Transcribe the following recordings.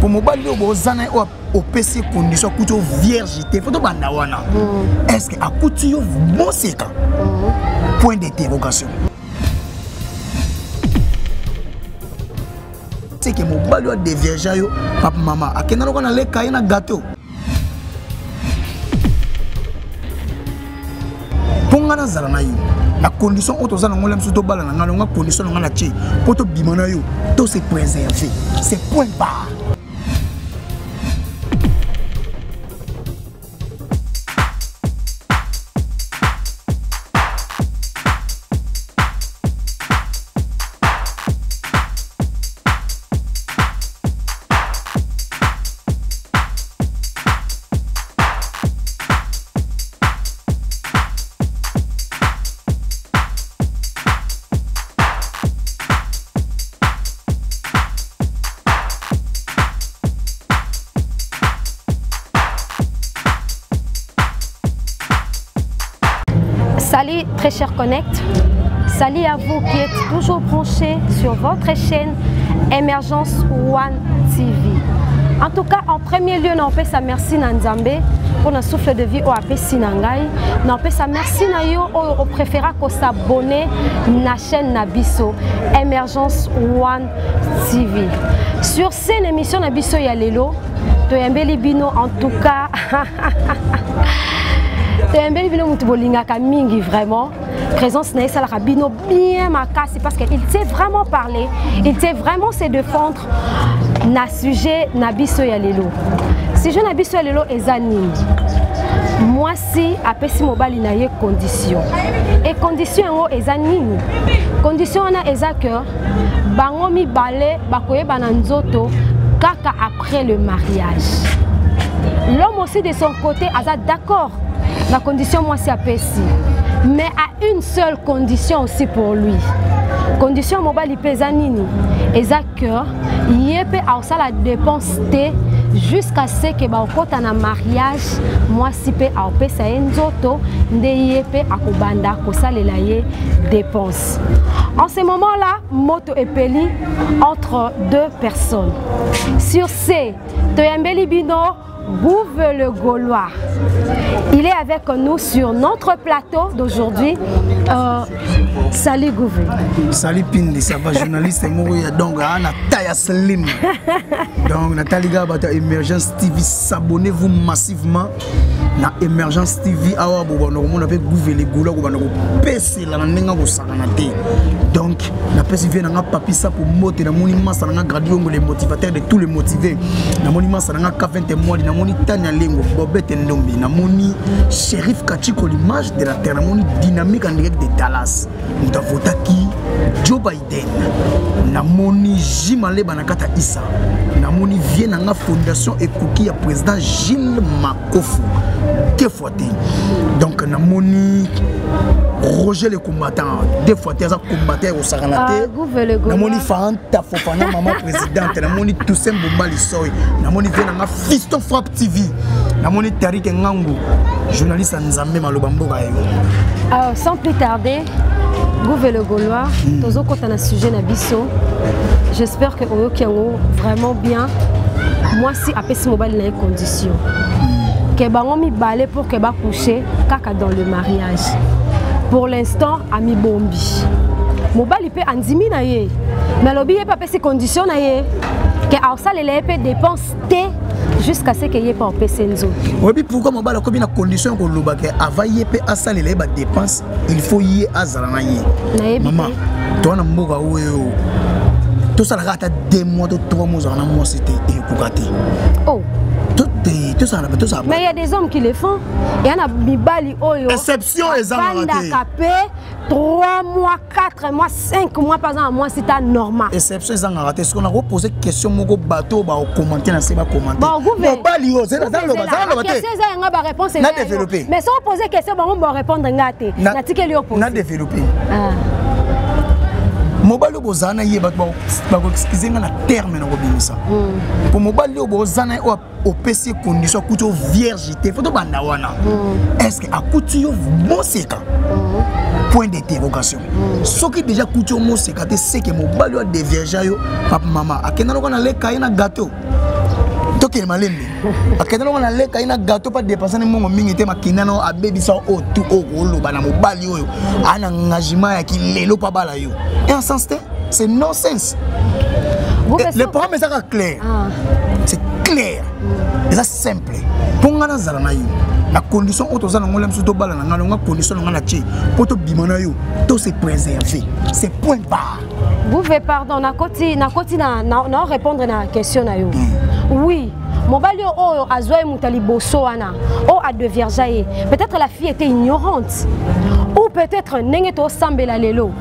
Pour mobali au zana au PC condition couteau viergité faut banda wana. Est-ce que à couteau bon c'est quand? Point d'interrogation. C'est que mobali a des vierges yo papa maman akena lokana le kayena gâteau. Pongana zalana yo. La condition auto na ngolem suto bala na nga condition nga na chi poto bimana yo to se préserver. C'est point barre. Salut très chers Connect, salut à vous qui êtes toujours branchés sur votre chaîne Émergence One TV. En tout cas, en premier lieu, nous avons merci à Nzambe pour notre souffle de vie au AP Sinangai. Nous avons merci à yo au préféré qu'on s'abonne à la chaîne Nabiso Émergence One TV. Sur cette émission Nabiso Yalelo, Toyambeli Bino en tout cas. C'est un bel vidéo mingi vraiment. Présence Naïsa Rabino bien macasse parce qu'il sait vraiment parler, il sait vraiment se défendre na sujet Nabiso Yalelo. Sujet Nabiso Yalelo est anime. Moi si apesi mobali na ye condition. Et condition est anime. Condition na eza que bango mi balé bakoye bananzoto kaka après le mariage. L'homme aussi de son côté a d'accord. La condition, moi, c'est apprécié. Mais à une seule condition aussi pour lui. Condition, mobile, il pèse à nini. Et ça, il peut avoir la dépense jusqu'à ce que, quand on a un mariage, moi, si peut avoir ça un auto, il peut avoir ça les dépenses. En ce moment-là, moto est payé entre deux personnes. Sur ces, Toyambeli Bino, Gouve le Gaulois. Il est avec nous sur notre plateau d'aujourd'hui. Salut Gouve. Salut Pindi, ça va journaliste Mouria donc Anna Taya Slim. Donc Nathalie Gabata Émergence TV, s'abonnez-vous massivement na Émergence TV. Awa boba on avait Gouve le Gaulois boba no PC la nenga ko sakanate. Donc na PC vient na papi ça pour moter na monument ça na gradio les motivateurs de tous les motivés. Na monument ça na ka 20 mois na moni Tanya Lengo Bobette Ndombi na moni Shérif Kachiko l'image de la terre na moni dynamique en direct de Dallas. Nous avons qui Joe Biden na moni Jimale Banakata Issa na moni vient na fondation Ekoki ya président Gilles Makofu Kefote. Donc na moni Roger le combattant, des fois tu as combattu au Saranate. Na moni Fanta Fofana maman présidente, na moni Toussaint Bombali Soy, na moni vient Fiston Frappe TV, na moni Tariq Ngango, journaliste Nzambe Malobambo Gayo. Sans plus tarder, Gouve le Gaulois, tous au côté d'un sujet Nabiso. J'espère que vous êtes vraiment bien. Moi si après ce mobile dans les conditions. Que bango mi balé pour que ba coucher kaka dans le mariage. Pour l'instant, ami bombi. Mobile peut andimi na ye. Mais l'obi est pas ces conditions na ye. Que à ça les peut dépense jusqu'à ce que y ait pas PC nzo. Oui, pourquoi mobile comme une condition que loba que avant y peut à ça les dépense, il faut y azala na ye. Maman, toi na mboka oyo. Tout ça là 2 mois de 3 mois en mois c'était écoukati. Oh. Tout ça, mais il y a des hommes qui le font. Il y en a Bibali Oyo. Exception et 3 mois, 4 mois, 5 mois par exemple, moi c'est normal. Exception et raté. Est-ce qu'on a reposé question mon bateau bah au commenter dans ces commentaires. Bon, Gouve. Bali c'est dans le question ça réponse. Na développé. Mais si on pose question bon on répondre ngate. Na tike lui opposé. Na développé. Mobile bozana yé ba excusez na terme na robinisa. Pour mobile bozana au PC condition couteau viergité faut banda wana. Est-ce que à couteau bon c'est quand? Point d'interrogation. Ce qui déjà couteau mo c'est quand c'est que mobile de vierge yo papa maman akena lokana le kayena gâteau. que malembe akenda na leka ina gâteau pas dépenser ni mongo mingi te makina no abebi sa o tout o rolo bana mobali oyo ana engagement ya kilelo pa bala yo et en sens c'est nonsense. Le programme est clair. C'est clair. C'est simple. Pour nga zala na yo la condition auto za ngolem surtout bala na nga condition nga na ti poto bimana yo to se préserver. C'est point barre. Vous faites pardon na répondre na question na yo. Oui. Mobali o azoi mutali boso wana o a de vierge. Peut-être la fille était ignorante ou peut-être nenge to sambela lelo.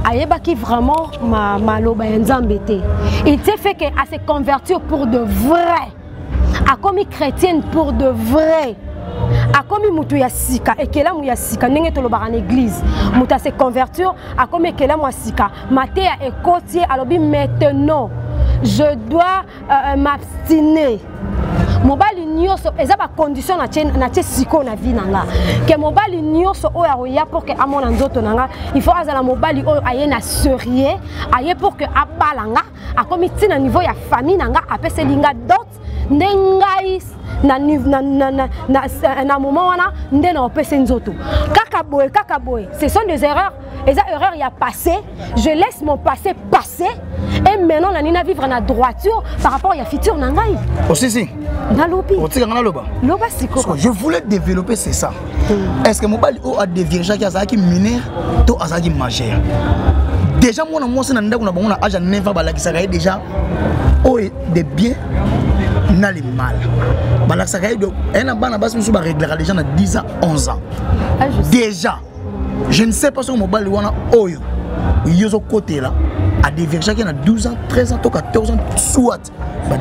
Ayeba qui vraiment maloba nzambete. Il s'est fait que à se convertir pour de vrai. A comme chrétienne pour de vrai. A comme mutu ya sika et kela mu ya sika nenge to lobara en église. Muta se convertir a comme kela mu sika. Matéa et côtier alobi maintenant je dois m'abstiner. Mobali nyoso eza ba condition na tie siko na vie nanga ke mobali nyoso oyo ya pour que amona nzoto nanga il faut azala mobali oyo aye na sérieux aye pour que abalanga akomi tina niveau ya famille nanga apese linga dot ndengai na moment wana ndena opese nzoto kaka boy ce sont des erreurs et ça erreur y a passé je laisse mon passé passer et maintenant la nina vivre na droiture par rapport à futur nangai aussi si na lobi loba siko je voulais développer c'est ça est-ce que mobali o a des vierges qui azaki mineur to azaki majeur déjà moi c'est na ndako na bango na âge 9 ans balakisa ka déjà o de bien na le mal balakisa ka do ena bana basi musu ba régler déjà na 10 ans 11 ans déjà je ne sais pas si mobali wana oyo yozo côté là à des vierges qui ont 12 ans 13 ans 14 ans soit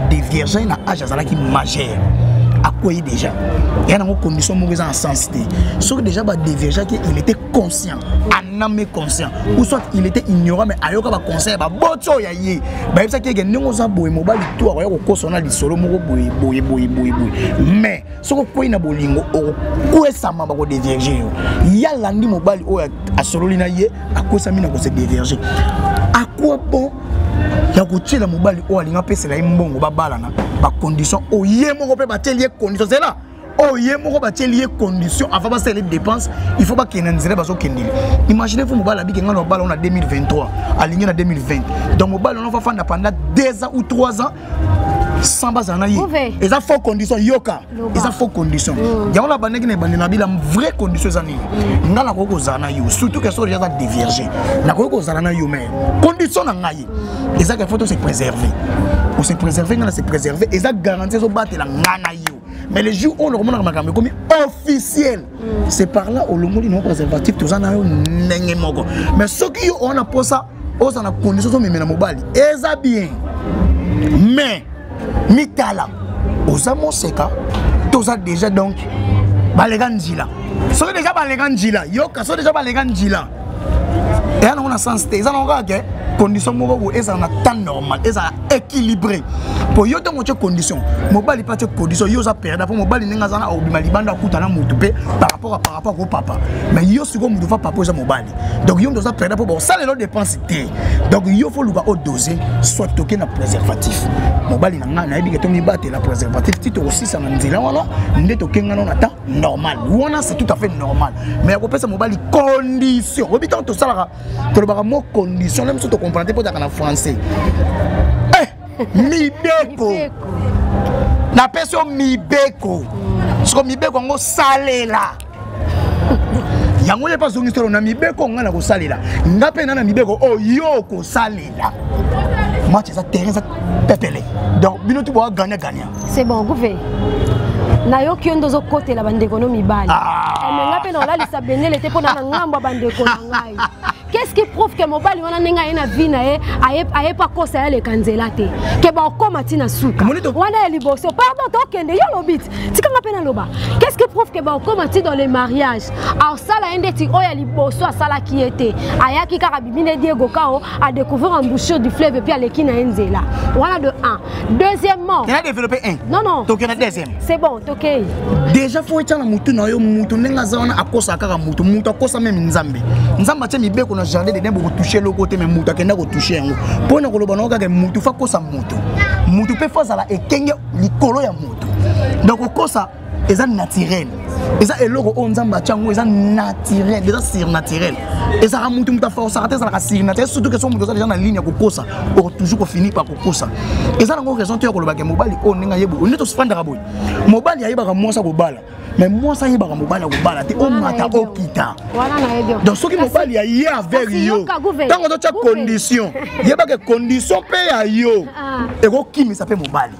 des vierges qui ont âge qui majeur à quoi déjà il y a une condition mauvaise en sens sauf déjà des vierges qui il était conscient en âme conscient ou soit il était ignorant mais ayoka ba conseil ba boto ya ye ba ça qui est ngo za boy mobile tout akoya ko kosona lisolo moko boy mais ce ko ko ina bolingo o ko esama ba ko des vierges ya landi mobile o a sololi na ye akosa mina ko se des vierges à quoi bon ya kotiela mobali o alinga pesela imbongo babalana ba condition o ye moko pe batelier condition c'est là o ye moko batelier condition avant ba les dépenses il faut pas qu'il nzele baso kendile imaginez vous mobali abiki ngana mobali on a 2023 aligné na 2020 donc mobali on va faire pendant 2 ans ou 3 ans sans base na ye et ça faut condition yoka et ça faut condition ya on la baneki na bandina bila vraie condition zani ngala ko kozana yo surtout que so déjà dévierger na ko kozana na yo mais condition na ngai et ça qu'il faut se préserver pour se préserver ngala se préserver et ça garantir so battre la ngana yo mais les jours où on remonte makambe comme officiel c'est par là au lomoli non préservatif tout ça na yo ndenge moko mais ce qui on a pour ça on a condition so memena mobali et ça bien mais mitala osamo seka toza déjà donc baleganjila so déjà baleganjila yoka so déjà baleganjila et on a sens te ça non que condition moko eza na temps normal eza équilibré pour yo to moche condition mobali pas condition yo za perdre pour mobali ninga zana obima libanda kutana mutu pe par rapport au papa mais yo siko mutu fa papa za mobali donc yo doza perdre pour bon ça les dépenses té donc yo faut luka au doser soit toquer na préservatif mobali nanga na yebi que to mi battre la préservatif tito aussi ça na nzela wana ndé tokenga na temps normal wana c'est tout à fait normal mais ko pesa mobali condition obitant to sala to ba mo condition même surtout comprendre pour dans français mibeko na peso mibeko siko mibeko ngo salela yango ye pas zongi solo na mibeko ngana ko salela ngape na mibeko o yo ko salela match ça terrain ça pepele donc bino tu bois gagner c'est bon gouvé na yo ki ndozo côté la bande économie bali mais ngape na la lisa benele te pona na ngamba bande économie. Qu'est-ce qui prouve que mobali wana nenga ina vina aye pas kosa ya le kanzelate ke ba okoma tina suka wana liboso pardon to kende yo lobit tikanga pena loba qu'est-ce qui prouve que ba okoma ti dans les mariages alors ça la ndeti oya liboso asala qui était ayaki kaka bibine Diego Kao a découvert embouchure du fleuve et puis aleki na nzela wana de 1 deuxièmement tu as développé un non to kena deuxième c'est bon OK déjà faut etana mutu na yo mutu nenga za wana akosa kaka mutu akosa même nzambe tya mibeko na jardin de pour toucher le côté mais muta kenda ko toucher ngo pona ko loba noka ke mutu fa kosa mutu pe fa zala ekenge likolo ya mutu donc kosa eza naturel eza eloko o nzamba chango eza naturel eza surnaturel eza ka mutu muta fa osarate eza ka surnaturel surtout que son mutu déjà na ligne ya kokosa pour toujours ko finir par kokosa eza na raison te ko loba ke mobali o ninga yebu on to spandra boy mobali ayeba ka mosa ko bala mais moi ça yeba ka mobali ko bala te o mata o kita donc ce qui mobali ya ye avec yo tant que tu condition yeba ke condition pe ya yo e ko kimi ça pe mobali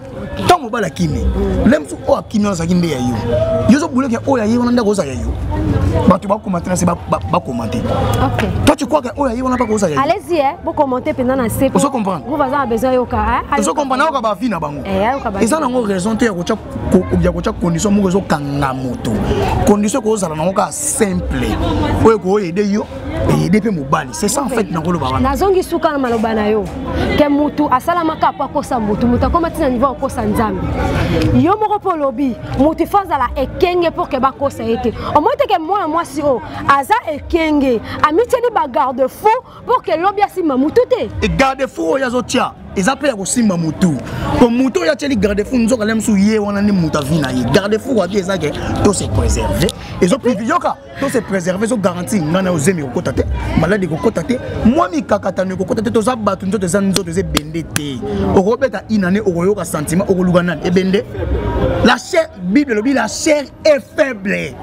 tant mobali kimi lem su o kimi on ça ki nde ya yo zo boule ke o ya ye on nda ko ça ya yo ba tu ba commenter c'est ba commenter OK toi tu crois que o ya ye on pas ko ça ya yo allez-y vous commentez pendant na c'est vous comprendre vous va besoin yo ka vous comprendre ka ba vie na bango et ça na ngo raison te ko cha condition mo ko kanga moto condition ko zala na ka simple o ko aider yo et aider pe mobali c'est ça en fait na ko lo ba na zongi suka na maloba na yo ke mutu asala maka pa ko sa mutu koma tina niveau ko sa nzambe yo moko po lobi mutu faza la ekenge pour que ba ko sa ete o mo te ke moi si o aza ekenge amiteni ba garde fou pour que lobi asima mutu te et garde fou ya zo tia eza pe ya kosimba mutu ko mutu ya teli garde fou nzoka lem su ye wana ni muta vina ye garde fou wa eza ke to se préserver ezo privilioka to se préserver zo garantie ngana ozemi ko kotate malade ko kotate moi mi kakatano ko kotate to za batu nzoto za nzoto ze bende te o robeta inane o yoka sentiment o lugana e bende la chair bible lobi la chair est faible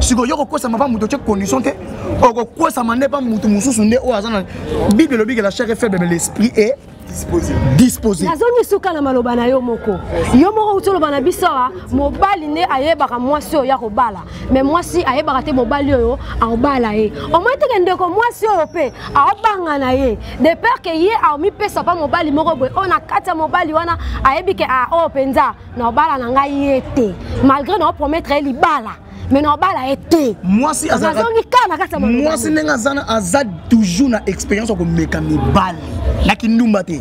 si ko yoko kosa mapa muto che condition te o ko kosa mane pa mutu mususu nde o azana bible lobi que la chair est faible mais l'esprit est disposé. La zone suka na maloba na yo moko utolo bana bisawa mobali ne ayebaka mwasi oyo ya kobala mais mwasi ayebaka te mobali oyo aobala ye o moins te ndeko mwasi oyo pe aobanga na ye de peur que ye a mi pesa pa mobali moko boy on a kata mobali wana ayebike a o penza na obala na ngai yete malgré na promettre libala mais non bala été moi si azaka moi si nenga zana azad toujours na expérience ko meka mi bali na kindumba te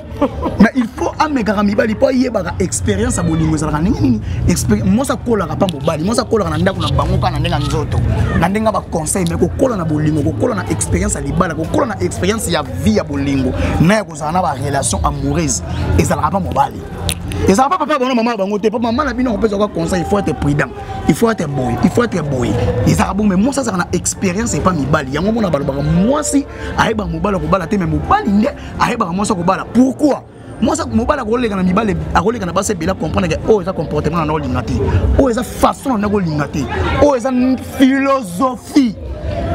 mais il faut ameka mi bali po yeba expérience a bolingo zala nini expérience moi ça kola ka pa mobali moi ça kola na ndako na bango kana ndenga nzoto na ndenga ba conseil mais ko kola na bolingo ko kola na expérience a libala ko kola na expérience ya vie ya bolingo na ko zana ba relation amoureuse et ça la pa mobali. Et ça va pas papa maman bango te papa maman na bino on peut avoir conseil il faut être prudent il faut être boy et ça bon mais moi ça na expérience et pas mi bali yango mona balo moi si ayeba mobala ko bala te mais mobali nde ayeba moi ça ko bala pourquoi moi ça mobala ko lega na mi bale akoleka na base bela comprendre que oh ça comportement na lingati oh ça façon na ko lingati oh ça philosophie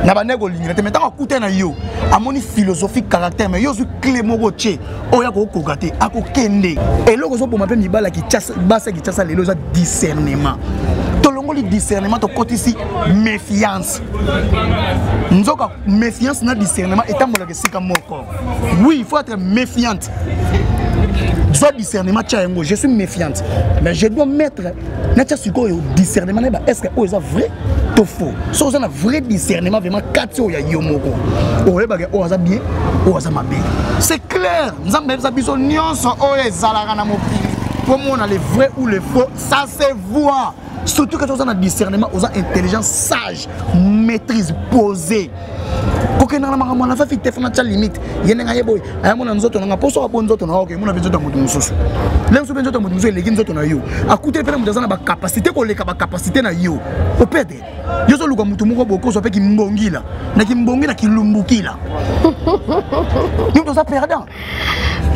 na banego lingate mais tant akuté na yo amoni philosophie caractère mais yo su clé moko tché oya ko kokate akokende eloko zo boma pe mibala ki tchasa basa ki tchasa lelo za discernement to longoli discernement to kotisi méfiance nzoka méfiance na discernement etambola ke sika moko oui il faut être méfiante. Soit discernement, je suis méfiante, mais je dois mettre discernement. Est-ce que c'est vrai ou faux? Si on a un vrai discernement, vraiment, c'est clair. Pour moi, on a le vrai ou le faux, ça se voit. Surtout que on a discernement, on a intelligence, sage, maîtrise, posée. Porque na mama na fa fi tefana cha limite yene nga yeboy ayamona nzoto nga poso apo nzoto na okay mona benzoto mutu mususu lem so benzoto mutu mususu eleki nzoto na yo akute pele mutazana ba capacité ko leka ba capacité na yo opede yo zo luka mutu moko boko so pe ki mbongila na ki mbongila ki lumbukila yo to ça perdant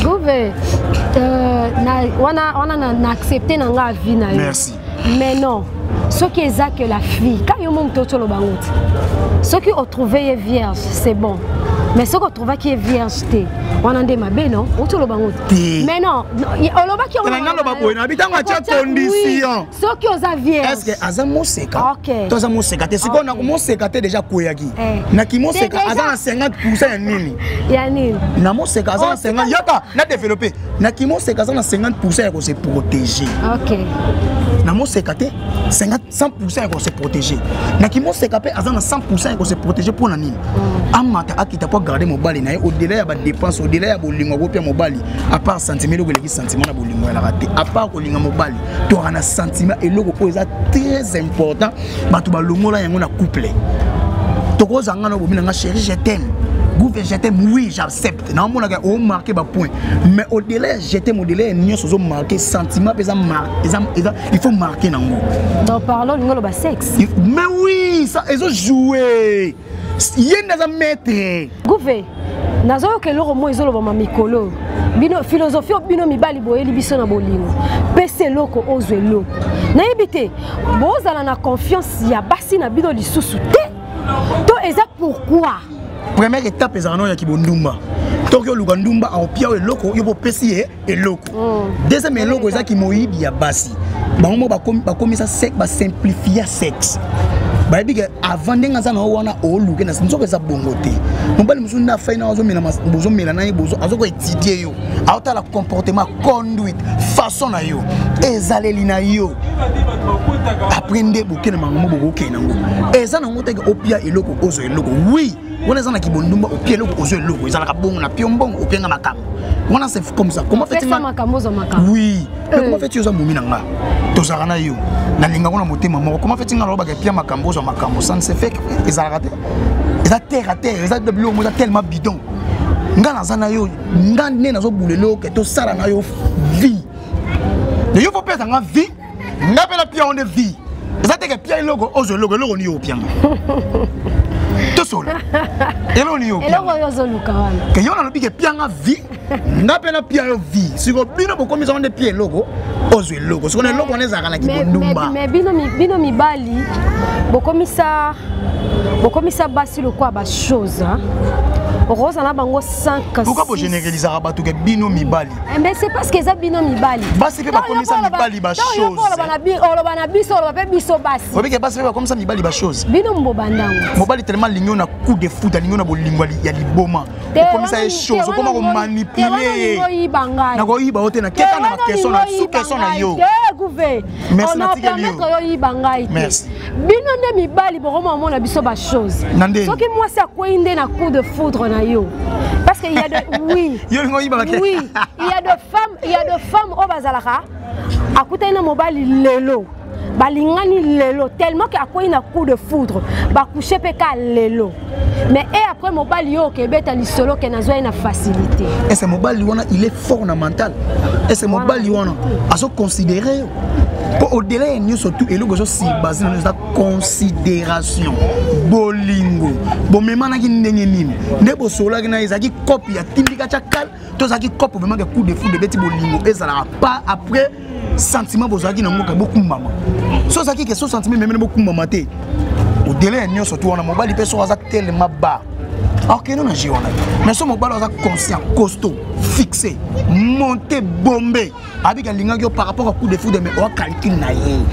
gouve wana na accepter na nga vie na yo merci mais non ce qui est ça que la fille quand yo monte to lo bangote ce qui ont trouvé vierge c'est bon mais ce qu'on trouve qui est vierge on a des mabé non on tout le bangote mais non on loba qui on a loba boy na bitanga cha condition ce qui ont vierge est-ce que azamo seka OK to azamo seka te siko na mo seka te déjà koyaki na ki mo seka azana 50% ya nini ya nini na mo seka azana 50 yaka na développer na ki mo seka azana 50% ya ko se protéger OK na mo seka te 100% ya ko se protéger na ki mo seka pe azana 100% ya ko se protéger pour na nini amata akita pour garder mobali na au-delà ya ba dépense au-delà ya bolingo ko pia mobali à part sentiment ko leki sentiment na bolingo ya la raté à part ko linga mobali to ana sentiment eloko ko eza très important batu ba longola yango na couple to ko zanga na bomina nga chérie je t'aime Gouvé, je t'aime, oui, j'accepte. Non, mon gars, on marqué ma point. Mais au-delà, je t'aime, au-delà, nous sommes marqués sentiments, il faut marquer dans moi. Donc parlons de sexe. Mais oui, ça, ils ont joué. Il y a un maître. Gouvé, nazo que l'euro moi ils ont le mamikolo. Bino philosophie bino mibali boyeli biso na bolingo. Pese loko ozwe loko. Na yebite, bozala na confiance ya basi na bino lisusu te. To eza pourquoi? Première étape est en Kibondumba. Tokyo Lugandumba a opia et loko, yobo pesi et loko. Deuxième loko, c'est qui moïbi ya basi. Bango ba komi ça sec, ba simplifier sexe. Ba bi avant denga za na wana o luke na sinzo za bongote. Mbali musu na faina ozo mena bozo mela na bozo azoko étudier yo. Auta la comportement, conduite, façon na yo. Ezaleli na yo. Aprende boke na mango boke na ngo. Eza na ngote opia et loko ozo et loko. Oui. On est dans la Kibondumba au pied l'eau aux yeux l'eau ils ont la bon na piombon au pied na makam. On a c'est comme ça. Comment fait-il oui. Mais comment fait-tu ça moumi nanga? Tozarana yo. Na linga on a monté maman. Comment fait-il nga roba pia makambo zo makambo ça ne se fait ils ont raté. Ils ont terre à terre, ils ont de l'eau moi tellement bidon. Nga na zana yo, nga ne na zo boulelo que to sala na yo vie. De yo faut perdre nga vie. Nga pe la pia on de vie. Ils ont que pia logo aux logo logo ni au pia. Tout seul. Et là on y est. Et là on y est. Que y on a le pied pianga vie. N'a pas na pied vie. Si vous bino beaucoup mis on des pieds logo. Ozwe logo. Si on est logo on est à la Kibondumba. Mais bino mi bali. Beaucoup mis ça basi le quoi ba chose. Rose na bango 5. Pourquoi vous généralisez rabatu que bino mi bali? Mais c'est parce que ça bino mi bali. Basi fait pas comme ça mi bali ba chose. On va biso basi. Vous voyez que basi fait pas comme ça mi bali ba chose. Bino mbobanda. Mobali tellement lignon na coup de foot, lignon na bolingo ya liboma. Comme ça est chose, comment on manipuler. Na ko yiba hote na keka na question na sous question na yo. Merci na tigali. Merci. Bino nde mi bali bokoma mona biso ba chose. Soki moi c'est quoi inde na coup de foudre na yo. Parce qu'il y a de oui. Oui, il y a de femmes au bazalaka. Akuta na mobali lelo. Balingani lelo tellement qu'à quoi il a coup de foudre. Ba coucher peka lelo. Mais et après mobali yo ke beta li solo ke na zoa na facilité. Et ce mobali wana il est fort na mental. Et ce mobali wana a so considérer au-delà de nous surtout et le gozo si basé dans la considération bolingo bon même na ki ndenge nini ndebo sola ki na ezaki copie ya tindika chakal to zaki copie vraiment que coup de fou de beti bolingo ezala pas après sentiment bozaki na moka beaucoup maman so zaki que so sentiment même beaucoup maman te au-delà de nous surtout on a mobile personne za tellement bas. Ok, non, j'ai mais ce mobile est conscient, costaud, fixé, monté, bombé. Avec un lingage par rapport au coup de foudre, mais on calcule naïe.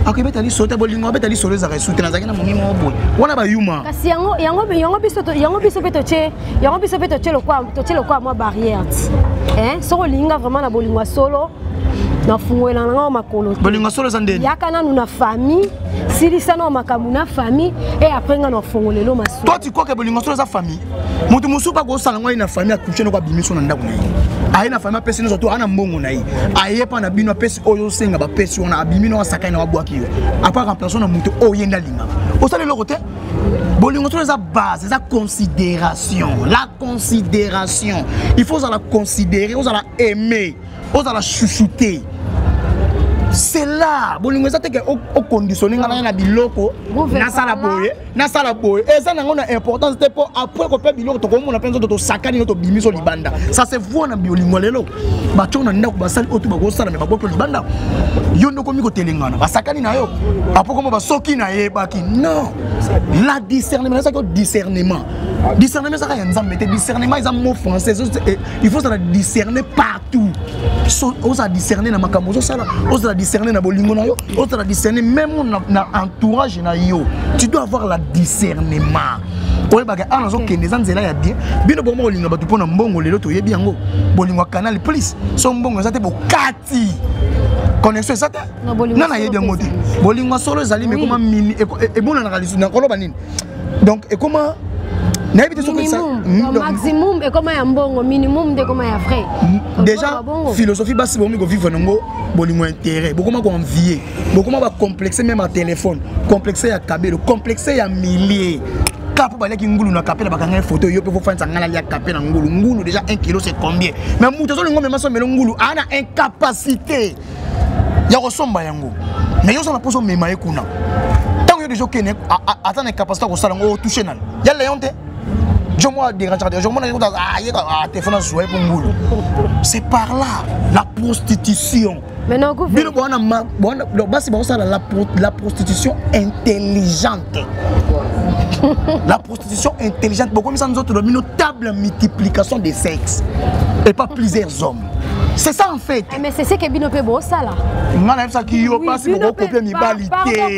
Ok, mais tu as sauté, bolingo, tu as sauté, ça reste soutenu. Ça mon mimo boy. On a pas humain. Kasi yango biso le quoi moi barrière. Hein, so linga vraiment na bolingo solo. Na fungoela na makolo. Bolingo solo zandeni. Yakana nous na famille, si ça na makamuna famille et après nga na fungolelo maso. Toi tu crois que bolingo solo za famille? Mutu musu pa ko sala ngwa ina famille akuche no kwa bimiso na ndako na yi. Aye na famille pesi no to ana mbongo na yi. Aye pa na bino pesi oyo senga ba pesi ona abimino wa sakai na wabwaki yo. Apa remplacer na mutu oyenda linga. O sala le côté bolingo solo za base, za considération, la considération. Il faut la considérer, on la aimer, on la chouchouter. C'est là, bolingo ça te que au conditionner na biloko na sala boye et ça na importance c'était pour après ko pe biloko to ko mona penzo to sakani to bimiso libanda ça se voit na bolingo lelo ba chona ndako ba sali otu ba ko sala me ba boko libanda yo ndoko miko telengana ba sakani na yo après comment ba soki na ye baki non la discernement ça que discernement ça rien nzambe te discernement ils ont mot français il faut ça discerner partout on ça discerner na makambo ça on ça discerner na bolingo na yo on ça discerner même na entourage na yo tu dois avoir la discernement oye baga ana zo kende zanzela ya bien bino bomo olinga batu pona mbongo lelo to yebi yango bolingo canal plus so mbongo za te bokati connexion ça te nana yebi yango te bolingo solo zali mais comment mini et bon na kalisu na koloba nini donc et comment maximum et comment un minimum de comment un frais. Déjà philosophie basse bon vivre nango bolingo intérêt beaucoup ma beaucoup ma complexer même à téléphone complexer à cabelo complexer à milliers Kapo balaki ngulu na kapela bakanga photo yo pe fo fanza ngala ya kapela ngulu. Ngulu déjà 1 kilo c'est combien? Mais muto zo ngombe maso melo ngulu ana incapacité. Ya kosomba yango. Mais yo so na poso mema ekuna. Tant yo déjà kene atana incapacité ko sala ngo toucher nan. Ya leonte. Je moi dérange, je moi téléphone joué pour ngulu. C'est par là la prostitution. Mais non, la prostitution intelligente. La prostitution intelligente. Beaucoup de nous autres, une notable multiplication des sexes et pas plusieurs hommes. C'est ça en fait. Mais c'est ce que Bino peut beau ça là. On a ça qui yo passe pour copier mi balité. Et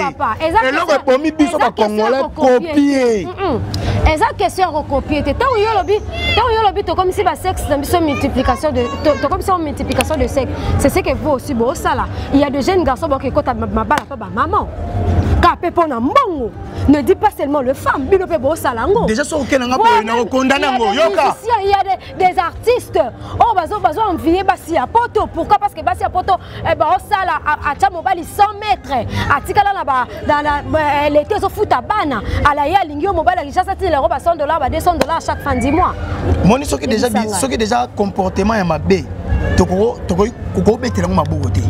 là on peut mi biso ba congolais copier. Exact question recopier. Tant yo lobi to comme si ba sexe dans multiplication de to comme si on multiplication de sexe. C'est ce que vous aussi beau ça là. Il y a de jeunes garçons qui quand ma bala pas maman. Kapé pona mbongo. Ne dis pas seulement le femme, Bino peut beau ça là ngo. Déjà so que na condamné ngo yoka. Il y a des artistes. Oh bazo envier basi à poto. Pourquoi? Parce que basi à poto eh ben ça là à Tchamobali 100 mètres. À Tikala là dans la l'été so foot à bana. À la ya lingio mobile à Richard ça les robes à $100 à $200 chaque fin du mois. Moni so que déjà comportement ya mabe. Toko betela ngo mabogote.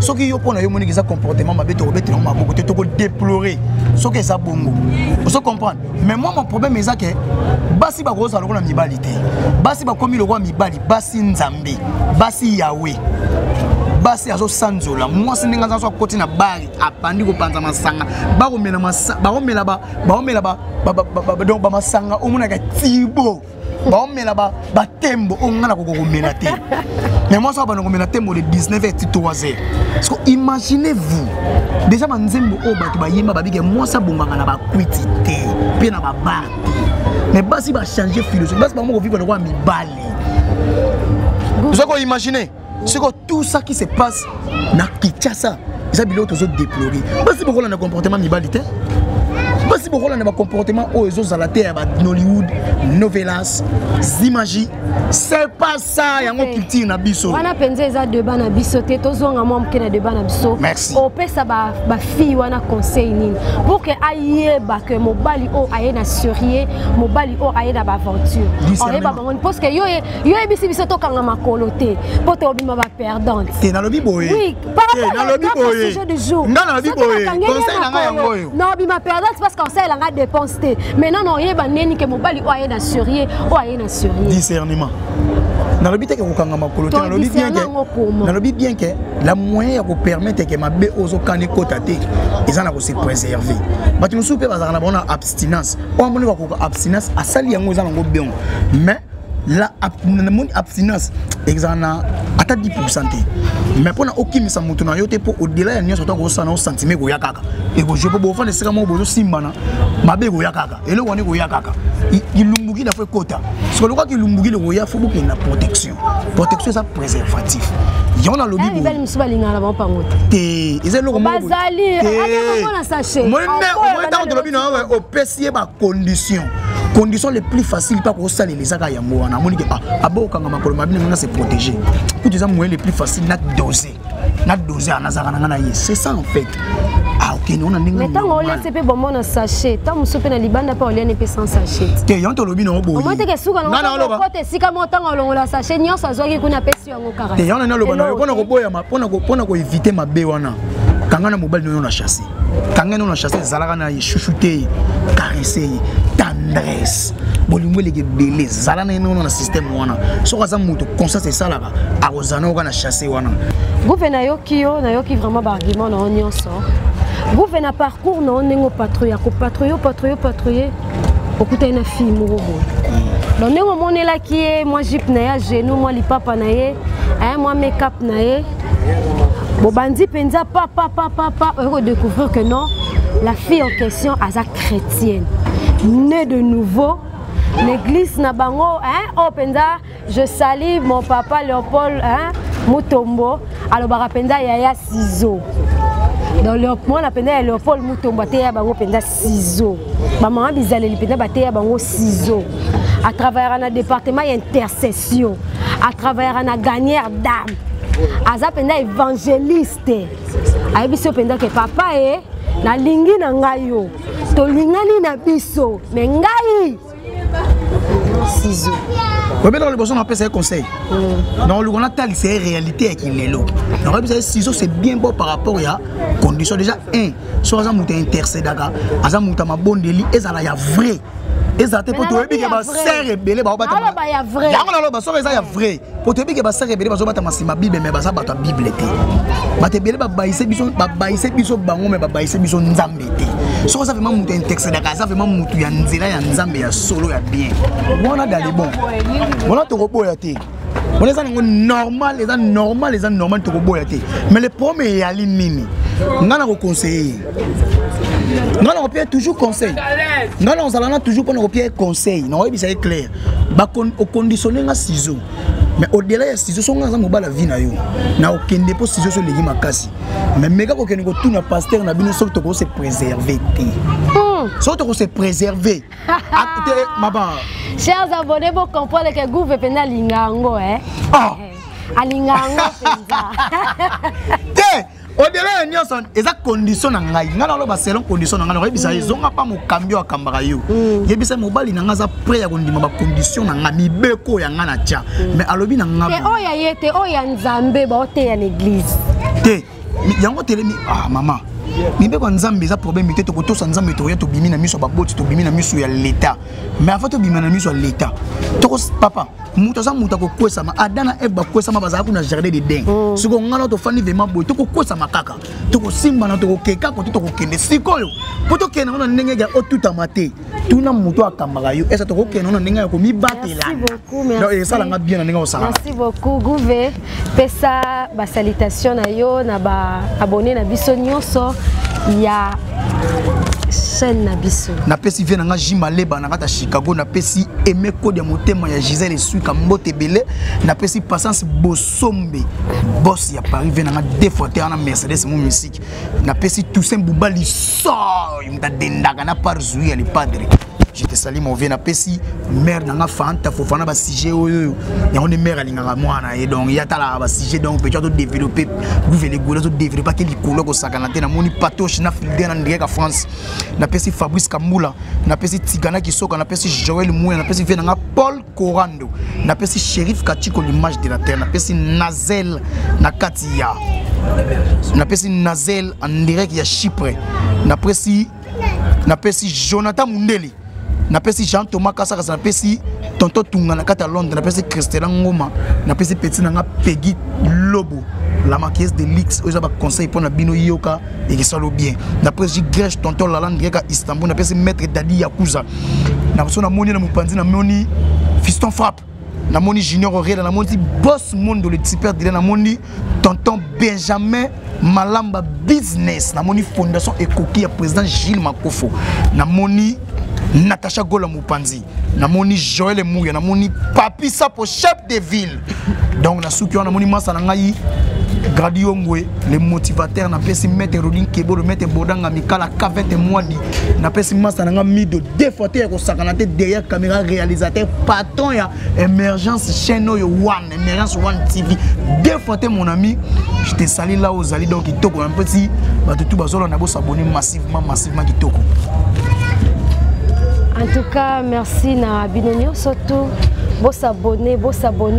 Ce qui est pour nous, comportement, ma bête, on déplorer. Ce qui est ça, bongo. Vous comprenez? Mais moi, mon problème est que Basi Bagos a la mibalité. Basi Bakomi le roi Mibali, Basi Nzambi, Basi Yahweh. Basi azo sanzola. Moi, c'est n'enga zanzo côté na bari. Apandi ko panza masanga. Baromela masanga. Baromela ba masanga. Omuna ka tibo. Baromela ba tembo. Ongana ko komela te. Mais moi, ça va nous remettre le 19 et 3 heures. Parce que imaginez-vous, déjà, moi, ça va na quitté, puis na ba mais basi va changer philosophie. Basi va moi vivre le roi mi bali. Vous avez imaginé, c'est que tout ça qui se passe na Kinshasa, ça bilo tous déplorer. Basi pourquoi on a comportement mi bali te? Basi pourquoi on a comportement aux autres à la terre Hollywood, novelas, Zimagie. C'est pas ça, il y a un culture na biso. On a pensé ça de bana biso te tozonga mom ke na de bana biso. Merci. O pesa ba fille wana conseil nini pour que aye ba que mobali o aye na sérieux, mobali o aye na ba aventure. On est pas bon parce que yo bisi biso to kanga makolo te. Poto obima ba perdante. Te na lobi boye. Oui, par rapport au sujet du jour. Non na lobi boye. Conseil na nga yango. Non, obima perdante parce qu'on sait la nga dépense te. Mais non yeba neni que mobali o aye na sérieux, o aye na sérieux. Discernement. Dans le but que vous bien que la moyen pour permettre que ma bé aux occasions côté ils en ont aussi préservé. Mais nous souper parce qu'on a abstinence. On a abstinence à sali yango ils en ont bien. Mais la abstinence exana à 10%. Mais pour aucun mise en moto na yote pour au-delà de surtout gros sana sentiment go yakaka. Et go je peux bo faire sera mo bozo simbana. Ma bé go yakaka. Et le wani go yakaka. Il lumbuki na fait quota. Parce que le quoi qu'il lumbuki le goya faut beaucoup la protection. Protection ça préservatif. Il y en a le bibo. Ils veulent me soubalinga là pas ngote. Té, ils le mo. Bazali, on a sachet. Moi dans le bino au pesier ba condition. Conditions les plus faciles pas pour saler les aga yango wana moni ke abo kanga makolo mabini ngana se protéger. Pour des moyens les plus faciles na doser anazaka ngana ye. C'est ça en fait. Ah OK, nous on a mais tant on laisse pe bon mon sachet, tant muso pe na libanda pa on laisse pe sans sachet. Té yanto lobi no boyi. Moi te ke suka na côté sika montant on la sachet nyonso azoki kuna pesi yango kara. Té yanto na loba na pona ko boya ma pona ko éviter ma be wana. Kanga na mobile no na chasser. Kanga no na chasser zalaka na chouchouter, caresser, tendresse. Bolingo les belé zalana no na système wana. So kaza muto conscience c'est ça là ba. Arozana ko na chasser wana. Gouverneur yoki vraiment ba argument na nyonso. Gouverneur parcours na onengo patrouille ko patrouiller. Okuta na fille morobo. Donc nengo monela ki e moi jip na ya genou moi lipapa na ye, moi make-up na ye. Bon bandi penza papa redécouvrir que non, la fille en question est chrétienne, née de nouveau, l'église na bango, oh penza, je salue mon papa Léopold, Mutombo, alors bara penza yaya ciseaux. Dans le moi la penza Léopold Mutombo te ya bango penza ciseaux. Maman bizale li penza te ya bango ciseaux. À travers un département intercession, à travers un gagnère d'âme. Aza penda évangéliste. Ayebi so penda que papa na lingi na ngayo. tolingani na biso mais ngai ciseau oui mais dans le besoin on appelle ça un conseil non le on tal c'est réalité qui est là donc ça ciseau c'est bien beau par rapport à condition déjà un soit ça muta intercédaka aza muta mabondeli ezala ya vrai ezate pour toi que ba serre belé ba bata ya vrai yango na lo ba so eza ya vrai pour toi que ba serre belé ba so bata masima bible mais ba sa bata bible te ba te belé ba baïse biso bango mais ba baïse biso nzambe te so ça vraiment muta intercédaka ça vraiment mutu ya nzela ya nzambe ya solo ya bien on a d'aller bon on a to boya te on est normal to boya te mais le premier ya nini ngana ko conseiller ngana ko toujours conseil ngana on s'alana toujours pour nous conseil non oui c'est clair ba au conditionner nga ciseau mais au-delà ya ciseau so nga za mobala vie na yo na okende po ciseau so legi makasi mais mega ko kende ko tout na pasteur na bino so to ko se préserver te so to ko se préserver acte maba chers abonnés pour comprendre que gouve pena lingango alingango penza te au-delà de ça, il y a des conditions. Il y a des conditions. Il y a des conditions. Mais quand Nzambe a problème to ko to Nzambe to to bimi na miso ba boti to bimi na miso ya l'état mais avant to bimi na miso ya l'état to ko papa muto za muta ko kwesa ma adana e ba kwesa ma baza ku na jardin de ding siko ngana to fani vraiment boy to ko kwesa makaka to ko simba na to ko keka ko to ko kende sikoyo poto kena na ndenge ya otuta mate tuna muto akambaka yo esa to ko kena na ndenge ya ko mi batela donc et ça la nga bien na ndenge osala merci beaucoup Gouve pesa ba salutation na yo na ba abonné na biso nyonso ya chaîne na biso na pesi vient nga Jimaleba na kata Chicago na pesi Emeko de motema ya Gisèle Suika mbote belé na pesi Patience Bosombe boss ya Paris vient nga deux fois na Mercedes mon musique na pesi Toussaint Boubali sort imda dendaka na par Zouya le padre je te salue mon vieux na pesi mère na nga Fanta Fofana ba sujet oyo ya on mère alingaka mwana et donc ya tala ba sujet donc peut to développer gouverner gola to développer pas que likolo ko sakana te na moni patoche na filde na ndeka France na pesi Fabrice Kamula na pesi Tigana Kisoka na pesi Joël Mouya na pesi Venanga Paul Corando na pesi Shérif Kachiko l'image de la terre na pesi Nazel na Katia na pesi Nazel en direct ya Chypre na pesi Jonathan Mundeli na pesi Jean Thomas Kasaka na pesi Tonto Tunga na kata Londres na pesi Christela Ngoma na pesi Petit na nga Peggy Lobo la maquilleuse de Lix oza ba conseil pour na bino yoka et que ça lo bien na pesi Grèche Tonto Laland Greka Istanbul na pesi Maître Dadi Yakuza na so na moni na mupanzi na moni Fiston Frappe na moni Junior Orel na moni Boss Mondo le tipeur de na moni Tonton Benjamin Malamba Business na moni Fondation Ekoki ya président Gilles Makofo na moni Natacha Gola Mupanzi na moni Joël Mouya na moni Papi Sapo chef de ville donc na souki na moni masa na ngai Gradio Ngwe le motivateur na pesi Maître Rodin Kebo le Maître Bodanga Mikala K20 Mwadi na pesi masa na ngai mido deux fois te ko sakana te derrière caméra réalisateur patron ya Émergence chaîne yo One Émergence One TV deux fois te mon ami je te salue là aux ali donc kitoko un petit ba tout bazolo na bo s'abonner massivement kitoko. En tout cas, merci na Binonio surtout vos s'abonner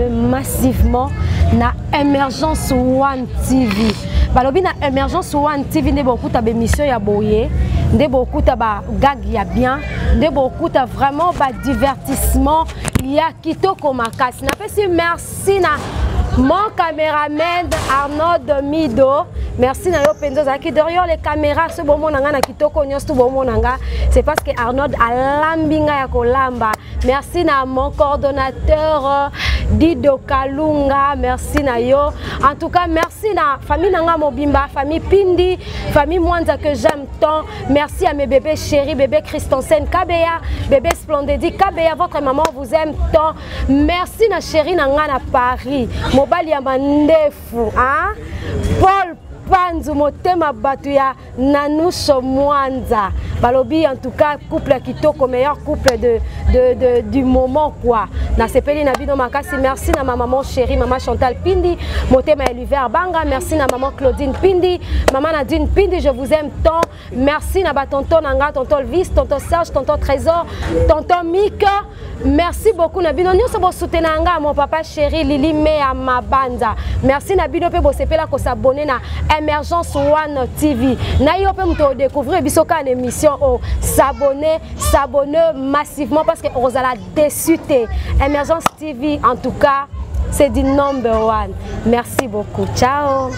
massivement na Émergence One TV. Balobi na Émergence One TV ne beaucoup ta émission ya boye, ne beaucoup ta ba gag ya bien, ne beaucoup ta vraiment ba divertissement ya kitoko makasi. Na pesi merci na mon caméraman Arnaud Mido. Merci na yo penzo zaki derrière les caméras ce bon monanga na kitoko nyosto bon monanga c'est parce que Arnaud a lambinga ya kolamba. Merci na mon coordonnateur Dido Kalunga, merci na yo. En tout cas merci na famille nanga Mobimba, famille Pindi, famille Mwanza que j'aime tant. Merci à mes bébés chéris, bébé Christensen, Kabea, bébé Splendidi, Kabea, votre maman vous aime tant. Merci na chérie nanga na Paris. Mobali ya mandefu, hein? Paul Panzu motema batu ya Nanusho Mwanza. balobi en tout cas couple kitoko meilleur couple du moment quoi. Na sepeli na bino makasi, merci na ma maman chérie maman Chantal Pindi, motema Eliver Banga, merci na maman Claudine Pindi, maman Nadine Pindi, je vous aime tant. Merci na ba tonton Nanga, tonton Elvis, tonton Serge, tonton Trésor, tonton Mika. Merci beaucoup na bino nyonso bo soutenanga mon papa chéri Lili Mea Mabanda. Merci na bino pe bo sepela ko s'abonner na Emergence One TV. Na yo pe mto découvrir biso ka émission o s'abonner massivement parce que on a déçu. Emergence TV en tout cas c'est du number one. Merci beaucoup. Ciao.